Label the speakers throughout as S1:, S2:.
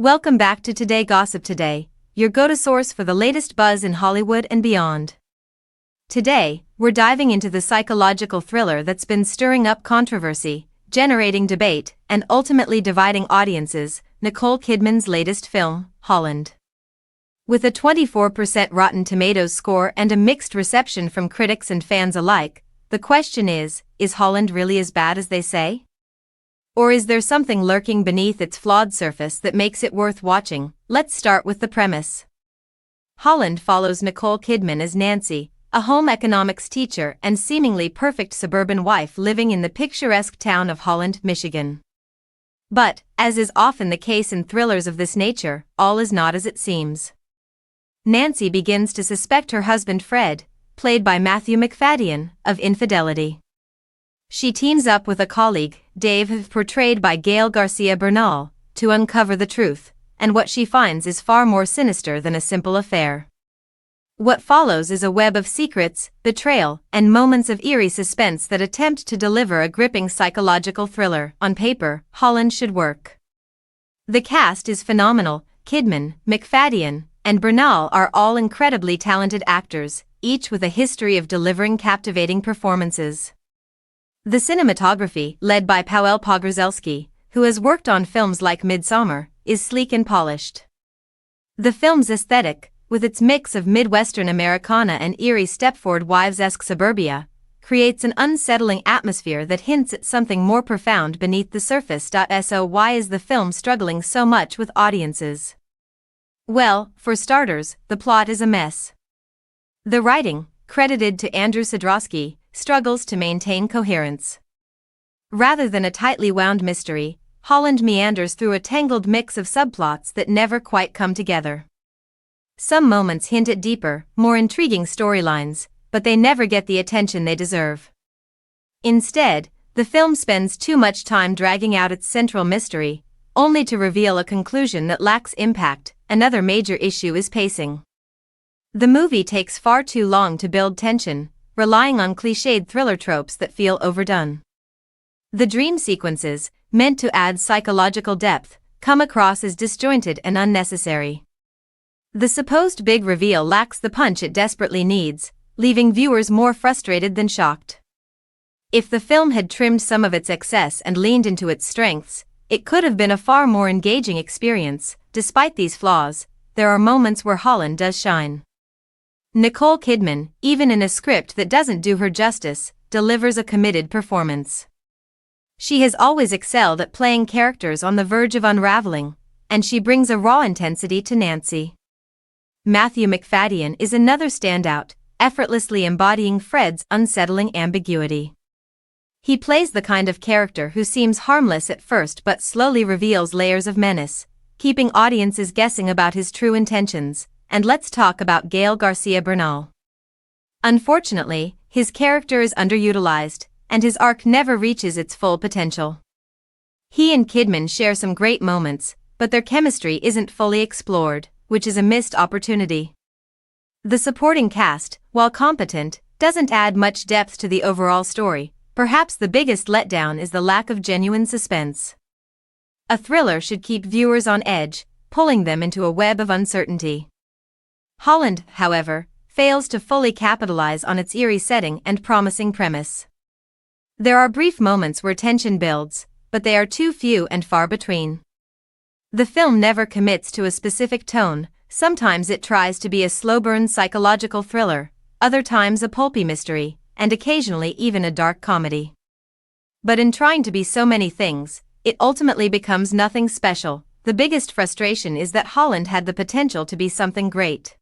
S1: Welcome back to Today Gossip Today, your go-to source for the latest buzz in Hollywood and beyond. Today, we're diving into the psychological thriller that's been stirring up controversy, generating debate, and ultimately dividing audiences, Nicole Kidman's latest film, Holland. With a 24% Rotten Tomatoes score and a mixed reception from critics and fans alike, the question is Holland really as bad as they say? Or is there something lurking beneath its flawed surface that makes it worth watching? Let's start with the premise. Holland follows Nicole Kidman as Nancy, a home economics teacher and seemingly perfect suburban wife living in the picturesque town of Holland, Michigan. But, as is often the case in thrillers of this nature, all is not as it seems. Nancy begins to suspect her husband Fred, played by Matthew Macfadyen, of infidelity. She teams up with a colleague, Dave, portrayed by Gael Garcia Bernal, to uncover the truth, and what she finds is far more sinister than a simple affair. What follows is a web of secrets, betrayal, and moments of eerie suspense that attempt to deliver a gripping psychological thriller. On paper, Holland should work. The cast is phenomenal. Kidman, Macfadyen, and Bernal are all incredibly talented actors, each with a history of delivering captivating performances. The cinematography, led by Paweł Pogorzelski, who has worked on films like Midsommar, is sleek and polished. The film's aesthetic, with its mix of Midwestern Americana and eerie Stepford Wives-esque suburbia, creates an unsettling atmosphere that hints at something more profound beneath the surface. So why is the film struggling so much with audiences? Well, for starters, the plot is a mess. The writing, credited to Andrew Sadrowski, struggles to maintain coherence. Rather than a tightly wound mystery, Holland meanders through a tangled mix of subplots that never quite come together. Some moments hint at deeper, more intriguing storylines, but they never get the attention they deserve. Instead, the film spends too much time dragging out its central mystery, only to reveal a conclusion that lacks impact. Another major issue is pacing. The movie takes far too long to build tension, relying on cliched thriller tropes that feel overdone. The dream sequences, meant to add psychological depth, come across as disjointed and unnecessary. The supposed big reveal lacks the punch it desperately needs, leaving viewers more frustrated than shocked. If the film had trimmed some of its excess and leaned into its strengths, it could have been a far more engaging experience. Despite these flaws, there are moments where Holland does shine. Nicole Kidman, even in a script that doesn't do her justice, delivers a committed performance. She has always excelled at playing characters on the verge of unraveling, and she brings a raw intensity to Nancy. Matthew Macfadyen is another standout, effortlessly embodying Fred's unsettling ambiguity. He plays the kind of character who seems harmless at first but slowly reveals layers of menace, keeping audiences guessing about his true intentions. And let's talk about Gael Garcia Bernal. Unfortunately, his character is underutilized, and his arc never reaches its full potential. He and Kidman share some great moments, but their chemistry isn't fully explored, which is a missed opportunity. The supporting cast, while competent, doesn't add much depth to the overall story. Perhaps the biggest letdown is the lack of genuine suspense. A thriller should keep viewers on edge, pulling them into a web of uncertainty. Holland, however, fails to fully capitalize on its eerie setting and promising premise. There are brief moments where tension builds, but they are too few and far between. The film never commits to a specific tone. Sometimes it tries to be a slow-burn psychological thriller, other times a pulpy mystery, and occasionally even a dark comedy. But in trying to be so many things, it ultimately becomes nothing special. The biggest frustration is that Holland had the potential to be something great.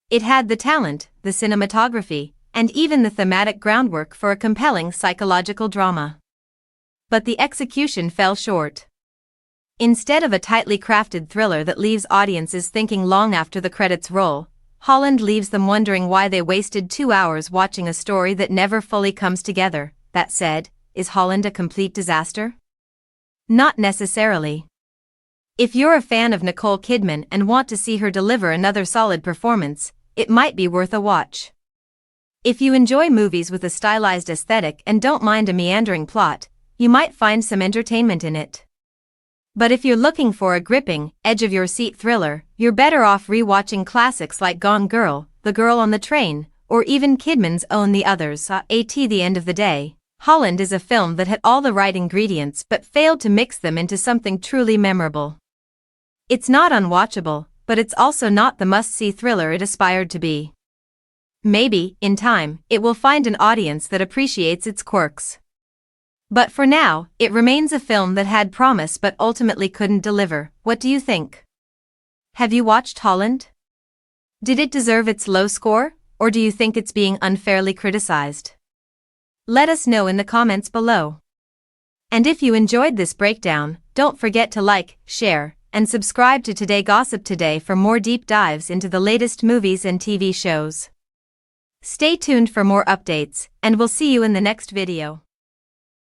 S1: It had the talent, the cinematography, and even the thematic groundwork for a compelling psychological drama. But the execution fell short. Instead of a tightly crafted thriller that leaves audiences thinking long after the credits roll, Holland leaves them wondering why they wasted 2 hours watching a story that never fully comes together. That said, is Holland a complete disaster? Not necessarily. If you're a fan of Nicole Kidman and want to see her deliver another solid performance, it might be worth a watch. If you enjoy movies with a stylized aesthetic and don't mind a meandering plot, you might find some entertainment in it. But if you're looking for a gripping, edge-of-your-seat thriller, you're better off rewatching classics like Gone Girl, The Girl on the Train, or even Kidman's own The Others. At the end of the day, Holland is a film that had all the right ingredients but failed to mix them into something truly memorable. It's not unwatchable, but it's also not the must-see thriller it aspired to be. Maybe, in time, it will find an audience that appreciates its quirks. But for now, it remains a film that had promise but ultimately couldn't deliver. What do you think? Have you watched Holland? Did it deserve its low score, or do you think it's being unfairly criticized? Let us know in the comments below. And if you enjoyed this breakdown, don't forget to like, share, and subscribe to Today Gossip Today for more deep dives into the latest movies and TV shows. Stay tuned for more updates, and we'll see you in the next video.